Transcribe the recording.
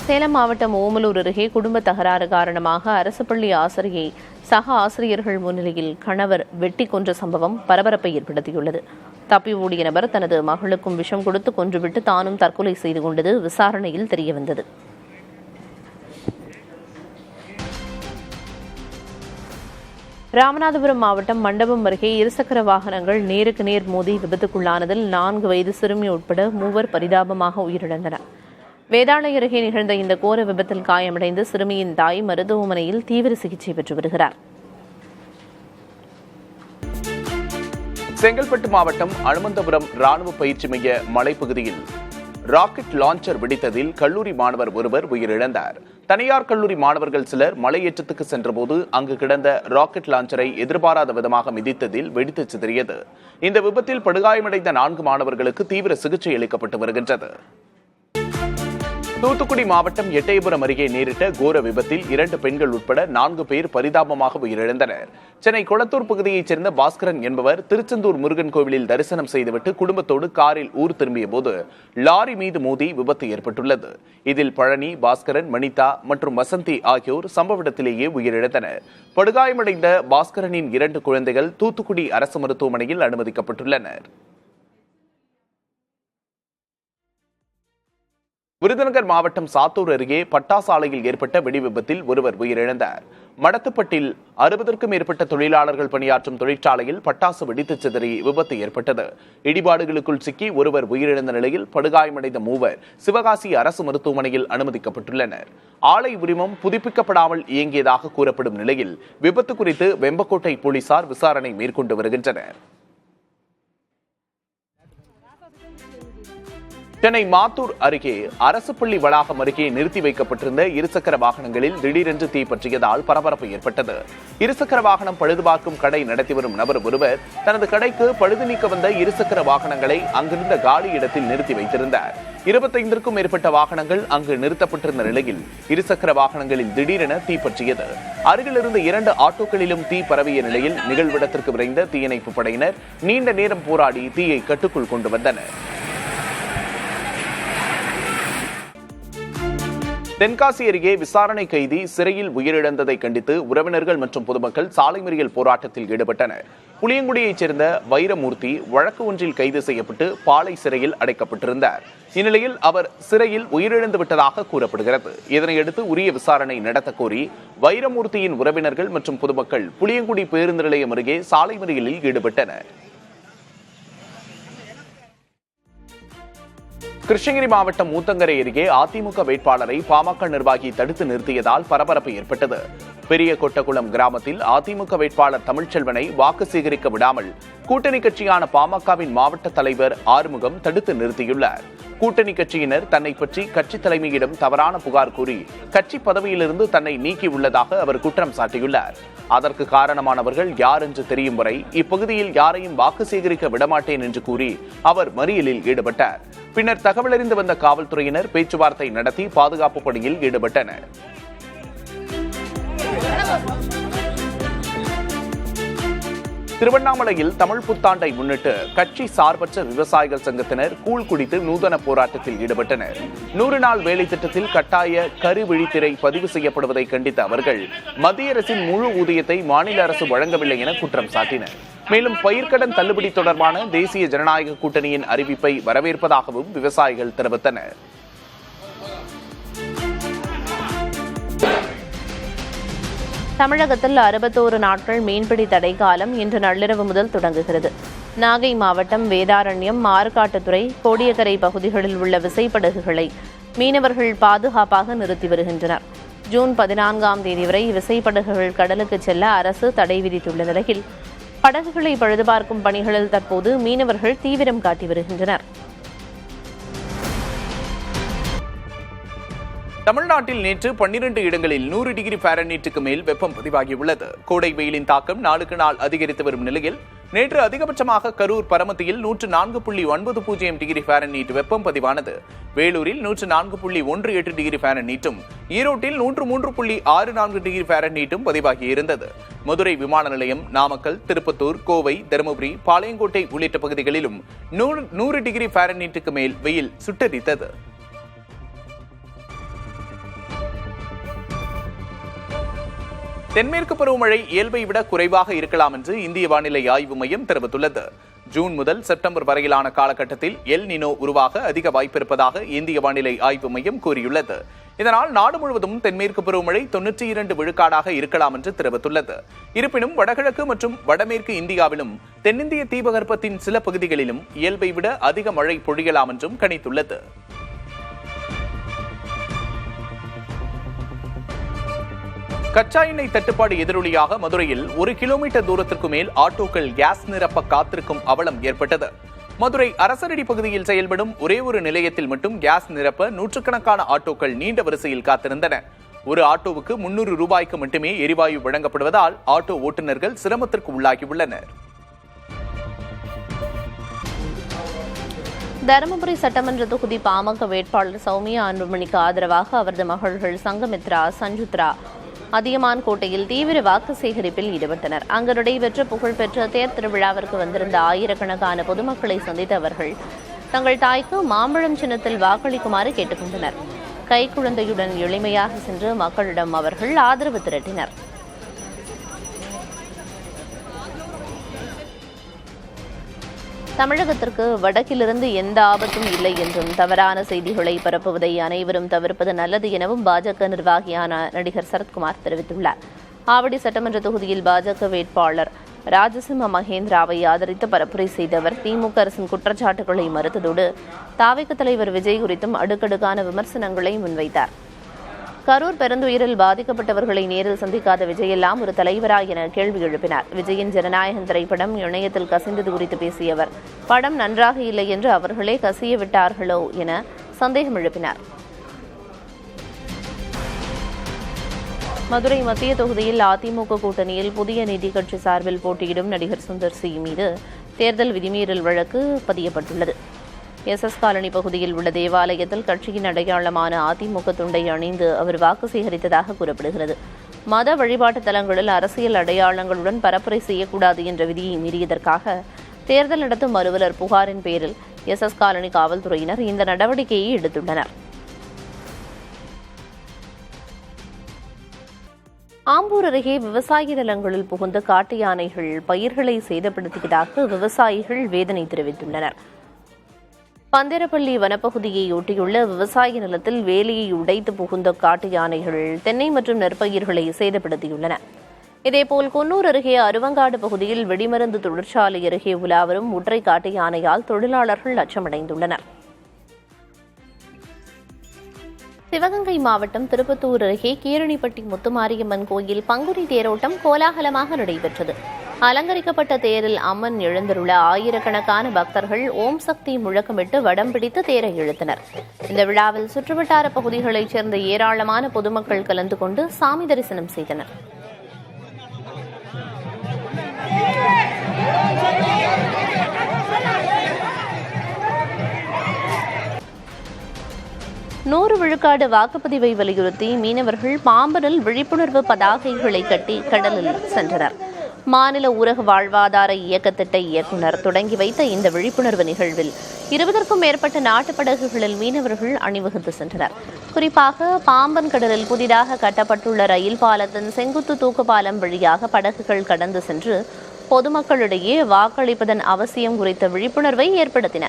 சேலம் மாவட்டம் ஓமலூர் அருகே குடும்ப தகராறு காரணமாக அரசு பள்ளி ஆசிரியை சக ஆசிரியர்கள் முன்னிலையில் கணவர் வெட்டி கொன்ற சம்பவம் பரபரப்பை ஏற்படுத்தியுள்ளது. தப்பி ஓடிய நபர் தனது மகளுக்கும் விஷம் கொடுத்து கொன்றுவிட்டு தானும் தற்கொலை செய்து கொண்டது விசாரணையில் தெரியவந்தது. ராமநாதபுரம் மாவட்டம் மண்டபம் அருகே இருசக்கர வாகனங்கள் நேருக்கு நேர் மோதி விபத்துக்குள்ளானதில் 4 வயது சிறுமி உட்பட 3 பரிதாபமாக உயிரிழந்தனர். வேதாளை அருகே நிகழ்ந்த இந்த கோர விபத்தில் காயமடைந்த சிறுமியின் தாய் மருத்துவமனையில் தீவிர சிகிச்சை பெற்று வருகிறார். செங்கல்பட்டு மாவட்டம் அனுமந்தபுரம் ராணுவ பயிற்சி மைய மலைப்பகுதியில் ராக்கெட் லான்ச்சர் வெடித்ததில் கல்லூரி மாணவர் ஒருவர் உயிரிழந்தார். தனியார் கல்லூரி மாணவர்கள் சிலர் மலையேற்றத்துக்கு சென்றபோது அங்கு கிடந்த ராக்கெட் லான்ச்சரை எதிர்பாராத விதமாக மிதித்ததில் வெடித்து சிதறியது. இந்த விபத்தில் படுகாயமடைந்த 4 மாணவர்களுக்கு தீவிர சிகிச்சை அளிக்கப்பட்டு வருகின்றது. தூத்துக்குடி மாவட்டம் எட்டயபுரம் அருகே நேரிட்ட கோர விபத்தில் 2 பெண்கள் உட்பட 4 பேர் பரிதாபமாக உயிரிழந்தனர். சென்னை கொளத்தூர் பகுதியைச் சேர்ந்த பாஸ்கரன் என்பவர் திருச்செந்தூர் முருகன் கோவிலில் தரிசனம் செய்துவிட்டு குடும்பத்தோடு காரில் ஊர் திரும்பிய போது லாரி மீது மோதி விபத்து ஏற்பட்டுள்ளது. இதில் பழனி, பாஸ்கரன், மணிதா மற்றும் வசந்தி ஆகியோர் சம்பவ இடத்திலேயே உயிரிழந்தனர். படுகாயமடைந்த பாஸ்கரனின் 2 குழந்தைகள் தூத்துக்குடி அரசு மருத்துவமனையில் அனுமதிக்கப்பட்டுள்ளனர். விருதுநகர் மாவட்டம் சாத்தூர் அருகே பட்டாசு ஆலையில் ஏற்பட்ட வெடி விபத்தில் ஒருவர் உயிரிழந்தார். மடத்துப்பட்டில் 60க்கும் மேற்பட்ட தொழிலாளர்கள் பணியாற்றும் தொழிற்சாலையில் பட்டாசு வெடித்து சிதறி விபத்து ஏற்பட்டது. இடிபாடுகளுக்குள் சிக்கி ஒருவர் உயிரிழந்த நிலையில் படுகாயமடைந்த 3 சிவகாசி அரசு மருத்துவமனையில் அனுமதிக்கப்பட்டுள்ளனர். ஆலை உரிமம் புதுப்பிக்கப்படாமல் இயங்கியதாக கூறப்படும் நிலையில் விபத்து குறித்து வெம்பக்கோட்டை போலீசார் விசாரணை மேற்கொண்டு வருகின்றனர். சென்னை மாத்தூர் அருகே அரசு பள்ளி வளாகம் அருகே நிறுத்தி வைக்கப்பட்டிருந்த இருசக்கர வாகனங்களில் திடீரென்று தீ பற்றியதால் பரபரப்பு ஏற்பட்டது. இருசக்கர வாகனம் பழுதுபார்க்கும் கடை நடத்தி வரும் நபர் ஒருவர் தனது கடைக்கு பழுது நீக்க வந்த இருசக்கர வாகனங்களை அங்கிருந்த காலி இடத்தில் நிறுத்தி வைத்திருந்தார். 25க்கும் மேற்பட்ட வாகனங்கள் அங்கு நிறுத்தப்பட்டிருந்த நிலையில் இருசக்கர வாகனங்களில் திடீரென தீ பற்றியது. அருகிலிருந்து 2 ஆட்டோக்களிலும் தீ பரவிய நிலையில் நிகழ்விடத்திற்கு விரைந்த தீயணைப்பு படையினர் நீண்ட நேரம் போராடி தீயை கட்டுக்குள் கொண்டு வந்தனர். தென்காசி அருகே விசாரணை கைதி சிறையில் உயிரிழந்ததை கண்டித்து உறவினர்கள் மற்றும் பொதுமக்கள் சாலை மறியல் போராட்டத்தில் ஈடுபட்டனர். புளியங்குடியைச் சேர்ந்த வைரமூர்த்தி வழக்கு ஒன்றில் கைது செய்யப்பட்டு பாளை சிறையில் அடைக்கப்பட்டிருந்தார். இந்நிலையில் அவர் சிறையில் உயிரிழந்து விட்டதாக கூறப்படுகிறது. இதனையடுத்து உரிய விசாரணை நடத்த கோரி வைரமூர்த்தியின் உறவினர்கள் மற்றும் பொதுமக்கள் புளியங்குடி பேருந்து நிலையம் அருகே சாலை மறியலில் ஈடுபட்டனர். கிருஷ்ணகிரி மாவட்டம் ஊத்தங்கரை அருகே அதிமுக வேட்பாளரை பாமக நிர்வாகி தடுத்து நிறுத்தியதால் பரபரப்பு ஏற்பட்டது. பெரிய கொட்டகுளம் கிராமத்தில் அதிமுக வேட்பாளர் தமிழ்ச்செல்வனை வாக்கு சேகரிக்க விடாமல் கூட்டணி கட்சியான பாமகவின் மாவட்ட தலைவர் ஆறுமுகம் தடுத்து நிறுத்தியுள்ளார். கூட்டணி கட்சியினர் தன்னை பற்றி கட்சி தலைமையிடம் தவறான புகார் கூறி கட்சி பதவியிலிருந்து தன்னை நீக்கியுள்ளதாக அவர் குற்றம் சாட்டியுள்ளார். அதற்கு காரணமானவர்கள் யார் என்று தெரியும் வரை இப்பகுதியில் யாரையும் வாக்கு சேகரிக்க விடமாட்டேன் என்று கூறி அவர் மறியலில் ஈடுபட்டார். பின்னர் தகவலறிந்து வந்த காவல்துறையினர் பேச்சுவார்த்தை நடத்தி பாதுகாப்பு பணியில் ஈடுபட்டனர். திருவண்ணாமலையில் தமிழ் புத்தாண்டை முன்னிட்டு கட்சி சார்பற்ற விவசாயிகள் சங்கத்தினர் கூழ் குடித்து நூதன போராட்டத்தில் ஈடுபட்டனர். 100 நாள் வேலை திட்டத்தில் கட்டாய கருவிழித்திரை பதிவு செய்யப்படுவதை கண்டித்த அவர்கள் மத்திய அரசின் முழு ஊதியத்தை மாநில அரசு வழங்கவில்லை என குற்றம் சாட்டினர். மேலும் பயிர்க்கடன் தள்ளுபடி தொடர்பான தேசிய ஜனநாயக கூட்டணியின் அறிவிப்பை வரவேற்பதாகவும் விவசாயிகள் தெரிவித்தனர். தமிழகத்தில் 61 நாட்கள் மீன்பிடி தடை காலம் இன்று நள்ளிரவு முதல் தொடங்குகிறது. நாகை மாவட்டம் வேதாரண்யம், மார்காட்டுத்துறை, கோடியக்கரை பகுதிகளில் உள்ள விசைப்படகுகளை மீனவர்கள் பாதுகாப்பாக நிறுத்தி வருகின்றனர். ஜூன் 14ஆம் தேதி வரை விசைப்படகுகள் கடலுக்கு செல்ல அரசு தடை விதித்துள்ள நிலையில் படகுகளை பழுதுபார்க்கும் பணிகளில் தற்போது மீனவர்கள் தீவிரம் காட்டி வருகின்றனர். தமிழ்நாட்டில் நேற்று 12 இடங்களில் 100 டிகிரி ஃபாரன்ஹீட்டுக்கு மேல் வெப்பம் பதிவாகியுள்ளது. கோடை வெயிலின் தாக்கம் நாளுக்கு நாள் அதிகரித்து வரும் நிலையில் நேற்று அதிகபட்சமாக கரூர் பரமத்தியில் 104.90 டிகிரி ஃபாரன்ஹீட் வெப்பம் பதிவானது. வேலூரில் 104.18 டிகிரி ஃபாரன்ஹீட்டும், ஈரோட்டில் 103.64 டிகிரி ஃபாரன்ஹீட்டும் பதிவாகியிருந்தது. மதுரை விமான நிலையம், நாமக்கல், திருப்பத்தூர், கோவை, தருமபுரி, பாளையங்கோட்டை உள்ளிட்ட பகுதிகளிலும் 100 டிகிரி ஃபாரன்ஹீட்டுக்கு மேல் வெயில் சுட்டெரித்தது. தென்மேற்கு பருவமழை இயல்பை விட குறைவாக இருக்கலாம் என்று இந்திய வானிலை ஆய்வு மையம் தெரிவித்துள்ளது. ஜூன் முதல் செப்டம்பர் வரையிலான காலகட்டத்தில் எல் நினோ உருவாக அதிக வாய்ப்பிருப்பதாக இந்திய வானிலை ஆய்வு மையம் கூறியுள்ளது. இதனால் நாடு முழுவதும் தென்மேற்கு பருவமழை 92 விழுக்காடாக இருக்கலாம் என்று தெரிவித்துள்ளது. இருப்பினும் வடகிழக்கு மற்றும் வடமேற்கு இந்தியாவிலும் தென்னிந்திய தீபகற்பத்தின் சில பகுதிகளிலும் இயல்பை விட அதிக மழை பொழியலாம் என்றும் கணித்துள்ளது. கச்சா எண்ணெய் தட்டுப்பாடு எதிரொலியாக மதுரையில் 1 கிலோமீட்டர் தூரத்திற்கு மேல் ஆட்டோக்கள் கேஸ் நிரப்ப காத்திருக்கும் அவலம் ஏற்பட்டது. மதுரை அரசரடி பகுதியில் செயல்படும் ஒரே ஒரு நிலையத்தில் மட்டும் கேஸ் நிரப்ப நூற்றுக்கணக்கான ஆட்டோக்கள் நீண்ட வரிசையில் காத்திருந்தன. ஒரு ஆட்டோவுக்கு 300 ரூபாய்க்கு மட்டுமே எரிவாயு வழங்கப்படுவதால் ஆட்டோ ஓட்டுநர்கள் சிரமத்திற்கு உள்ளாகியுள்ளனர். தருமபுரி சட்டமன்ற தொகுதி பாமக வேட்பாளர் சௌமியா அன்புமணிக்கு ஆதரவாக அவரது மகள்கள் சங்கமித்ரா, சஞ்சுத்ரா அதியமான் கோட்டையில் தீவிர வாக்கு சேகரிப்பில் ஈடுபட்டனர். அங்கு நடைபெற்ற புகழ்பெற்ற தேர் திருவிழாவிற்கு வந்திருந்த ஆயிரக்கணக்கான பொதுமக்களை சந்தித்த அவர்கள் தங்கள் தாய்க்கு மாம்பழம் சின்னத்தில் வாக்களிக்குமாறு கேட்டுக்கொண்டனர். கைக்குழந்தையுடன் எளிமையாக சென்று மக்களிடம் அவர்கள் ஆதரவு திரட்டினர். தமிழகத்திற்கு வடக்கிலிருந்து எந்த ஆபத்தும் இல்லை என்றும் தவறான செய்திகளை பரப்புவதை அனைவரும் தவிர்ப்பது நல்லது எனவும் பாஜக நிர்வாகியான நடிகர் சரத்குமார் தெரிவித்துள்ளார். ஆவடி சட்டமன்ற தொகுதியில் பாஜக வேட்பாளர் ராஜசிம்ம மகேந்திராவை ஆதரித்து பரப்புரை செய்த அவர் திமுக அரசின் குற்றச்சாட்டுகளை மறுத்ததோடு தாவேக தலைவர் விஜய் குறித்தும் அடுக்கடுக்கான விமர்சனங்களை முன்வைத்தார். கரூர் பெருந்துயிரில் பாதிக்கப்பட்டவர்களை நேரில் சந்திக்காத விஜய் எல்லாம் ஒரு தலைவரா என கேள்வி எழுப்பினார். விஜயின் ஜனநாயகன் திரைப்படம் இணையத்தில் கசிந்தது குறித்து பேசிய அவர் படம் நன்றாக இல்லை என்று அவர்களே கசிய விட்டார்களோ என சந்தேகம் எழுப்பினார். மதுரை மத்திய தொகுதியில் அதிமுக கூட்டணியில் புதிய நீதி கட்சி சார்பில் போட்டியிடும் நடிகர் சுந்தர் சி மீது தேர்தல் விதிமீறல் வழக்கு பதியப்பட்டுள்ளது. SS காலனி பகுதியில் உள்ள தேவாலயத்தில் கட்சியின் அடையாளமான அதிமுக துண்டை அணிந்து அவர் வாக்கு சேகரித்ததாக கூறப்படுகிறது. மத வழிபாட்டு தலங்களில் அரசியல் அடையாளங்களுடன் பரப்புரை செய்யக்கூடாது என்ற விதியை மீறியதற்காக தேர்தல் நடத்தும் அலுவலர் புகாரின் பேரில் SS காலனி காவல்துறையினர் இந்த நடவடிக்கையை எடுத்துள்ளனர். ஆம்பூர் அருகே விவசாய நிலங்களில் புகுந்த காட்டு யானைகள் பயிர்களை சேதப்படுத்தியதாக விவசாயிகள் வேதனை தெரிவித்துள்ளனர். பந்திரப்பள்ளி வனப்பகுதியை ஒட்டியுள்ள விவசாய நிலத்தில் வேலியை உடைத்து புகுந்த காட்டு யானைகள் தென்னை மற்றும் நெற்பயிர்களை சேதப்படுத்தியுள்ளன. இதேபோல் குன்னூர் அருகே அருவங்காடு பகுதியில் வெடிமருந்து தொழிற்சாலை அருகே உலாவரும் ஒற்றை காட்டு யானையால் தொழிலாளர்கள் அச்சமடைந்துள்ளனர். சிவகங்கை மாவட்டம் திருப்பத்தூர் அருகே கீரணிப்பட்டி முத்துமாரியம்மன் கோயில் பங்குனி தேரோட்டம் கோலாகலமாக நடைபெற்றது. அலங்கரிக்கப்பட்ட தேரில் அம்மன் எழுந்துள்ள ஆயிரக்கணக்கான பக்தர்கள் ஓம் சக்தி முழக்கமிட்டு வடம் பிடித்து தேரை இழுத்தனர். இந்த விழாவில் சுற்றுவட்டார பகுதிகளைச் சேர்ந்த ஏராளமான பொதுமக்கள் கலந்து கொண்டு சாமி தரிசனம் செய்தனர். நூறு விழுக்காடு வாக்குப்பதிவை வலியுறுத்தி மீனவர்கள் பாம்பனில் விழிப்புணர்வு பதாகைகளை கட்டி கடலில் சென்றனர். மாநில ஊரக வாழ்வாதார இயக்க திட்ட இயக்குநர் தொடங்கி வைத்த இந்த விழிப்புணர்வு நிகழ்வில் 20க்கும் மேற்பட்ட நாட்டுப்படகுகளில் மீனவர்கள் அணிவகுத்து சென்றனர். குறிப்பாக பாம்பன் கடலில் புதிதாக கட்டப்பட்டுள்ள ரயில் பாலத்தின் செங்குத்து தூக்கு பாலம் வழியாக படகுகள் கடந்து சென்று பொதுமக்களிடையே வாக்களிப்பதன் அவசியம் குறித்த விழிப்புணர்வை ஏற்படுத்தின.